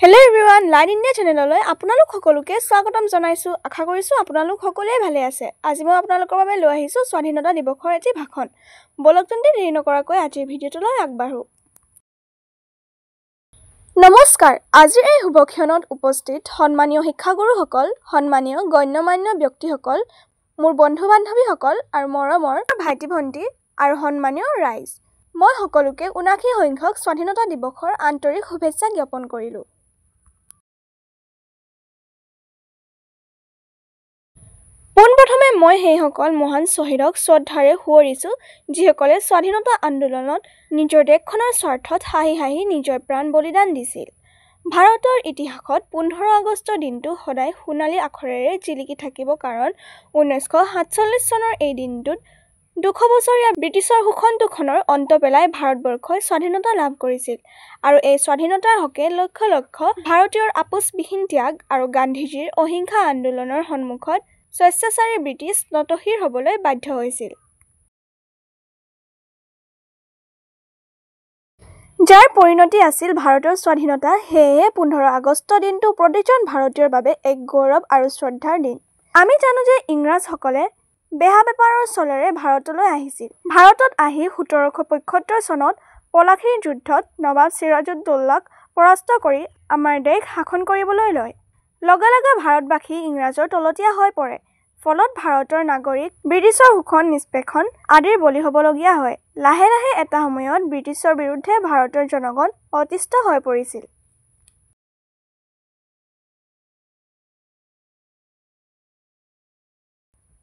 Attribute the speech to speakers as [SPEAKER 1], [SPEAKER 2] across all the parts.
[SPEAKER 1] Hello everyone, Line India channelলৈ আপোনালোক সকলোকে স্বাগতম জনাইছো। আশা কৰিছো আপোনালোক সকলোৱে ভালে আছে। আজি মই আপোনালোকৰ বাবে লৈ আহিছো স্বাধীনতা দিৱসৰ এটি ভাষণ। বলক তেন্তে দেৰি নকৰাকৈ আজিৰ ভিডিঅ'টোলৈ আগবাঢ়ো। নমস্কাৰ, আজিৰ এই শুভক্ষণত উপস্থিত সন্মানীয় শিক্ষাগুৰুসকল, সন্মানীয় গণ্যমান্য ব্যক্তিসকল, মোৰ বন্ধু-বান্ধৱীসকল আৰু মৰমৰ ভাইটি-ভণ্টি আৰু সন্মানীয় ৰাইজ। মই সকলোকে ৭৯ সংখ্যক স্বাধীনতা দিৱসৰ আন্তৰিক শুভেচ্ছা জ্ঞাপন কৰিলো। পোনপ্ৰথমে মই সেইসকল মহান শ্বহীদক শ্ৰদ্ধাৰে সোঁৱৰিছো যিসকলে স্বাধীনতা আন্দোলনত নিজৰ দেশখনৰ স্বাৰ্থত হাঁহি হাঁহি নিজৰ প্ৰাণ বলিদান দিছিল। ভাৰতৰ ইতিহাসত ১৫ আগষ্ট দিনটো সদায় সোণালী আখৰেৰে জিলিকি থাকিব কাৰণ ১৯৪৭ চনৰ এই দিনটোত ২০০ বছৰীয়া ব্ৰিটিছৰ শোষণ তোষণৰ অন্ত পেলাই ভাৰতবৰ্ষই স্বাধীনতা লাভ কৰিছিল আৰু এই স্বাধীনতাৰ হকে লক্ষ লক্ষ ভাৰতীয়ৰ আপোচবিহীন ত্যাগ আৰু গান্ধীজীৰ অহিংসা আন্দোলনৰ সন্মুখত স্বেচ্ছাচাৰী ব্ৰিটিছ নতশিৰ হ'বলৈ বাধ্য হৈছিল। যাৰ পৰিণতি আছিল ভাৰতৰ স্বাধীনতা। সেয়ে ১৫ আগষ্ট দিনটো প্ৰতিজন ভাৰতীয়ৰ বাবে এক গৌৰৱ আৰু শ্ৰদ্ধাৰ দিন। আমি জানো যে ইংৰাজসকলে বেহা বেপাৰৰ চলেৰে ভাৰতলৈ আহিছিল। ভাৰতত আহি ১৭৭৫ চনত পলাশীৰ যুদ্ধত নৱাব চিৰাজউদ্দৌলাক পৰাস্ত কৰি আমাৰ দেশ শাসন কৰিবলৈ লয়। লগে লগে ভাৰতবাসী ইংৰাজৰ তলতীয়া হৈ পৰে। ফলত ভাৰতৰ নাগৰিক ব্ৰিটিছৰ শোষণ নিষ্পেষণ আদিৰ বলি হ'বলগীয়া হয়। লাহে লাহে এটা সময়ত ব্ৰিটিছৰ বিৰুদ্ধে ভাৰতৰ জনগণ অতিষ্ঠ হৈ পৰিছিল।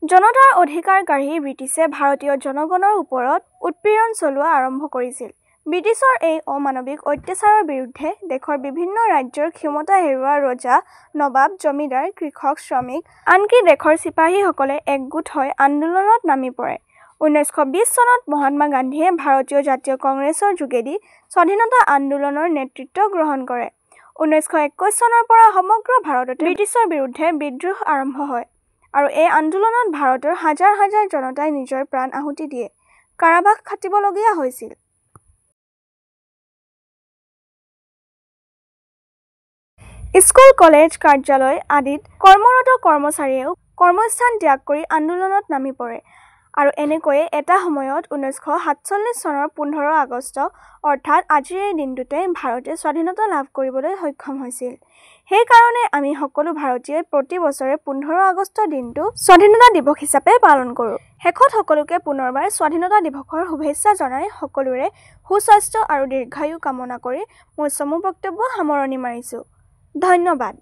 [SPEAKER 1] জনতাৰ অধিকাৰ কাঢ়ি ব্ৰিটিছে ভাৰতীয় জনগণৰ ওপৰত উৎপীড়ন চলোৱা আৰম্ভ কৰিছিল। ব্ৰিটিছৰ এই অমানৱিক অত্যাচাৰৰ বিৰুদ্ধে দেশৰ বিভিন্ন ৰাজ্যৰ ক্ষমতা হেৰুওৱা ৰজা, নবাব, জমিদাৰ, কৃষক, শ্ৰমিক, আনকি দেশৰ চিপাহীসকলে একগোট হৈ আন্দোলনত নামি পৰে। ১৯২০ চনত মহাত্মা গান্ধীয়ে ভাৰতীয় জাতীয় কংগ্ৰেছৰ যোগেদি স্বাধীনতা আন্দোলনৰ নেতৃত্ব গ্ৰহণ কৰে। ১৯২১ চনৰ পৰা সমগ্ৰ ভাৰততে ব্ৰিটিছৰ বিৰুদ্ধে বিদ্ৰোহ আৰম্ভ হয় আৰু এই আন্দোলনত ভাৰতৰ হাজাৰ হাজাৰ জনতাই নিজৰ প্ৰাণ আহুতি দিয়ে, কাৰাবাস খাটিবলগীয়া হৈছিল। স্কুল, কলেজ, কাৰ্যালয় আদিত কৰ্মৰত কৰ্মচাৰীয়েও কৰ্মস্থান ত্যাগ কৰি আন্দোলনত নামি পৰে আৰু এনেকৈয়ে এটা সময়ত ১৯৪৭ চনৰ ১৫ আগষ্ট অৰ্থাৎ আজিৰ এই দিনটোতে ভাৰতে স্বাধীনতা লাভ কৰিবলৈ সক্ষম হৈছিল। সেইকাৰণে আমি সকলো ভাৰতীয়ই প্ৰতি বছৰে ১৫ আগষ্ট দিনটো স্বাধীনতা দিৱস হিচাপে পালন কৰোঁ। শেষত সকলোকে পুনৰবাৰ স্বাধীনতা দিৱসৰ শুভেচ্ছা জনাই সকলোৰে সুস্বাস্থ্য আৰু দীৰ্ঘায়ু কামনা কৰি মোৰ চমু বক্তব্য সামৰণি মাৰিছোঁ। ধন্যবাদ।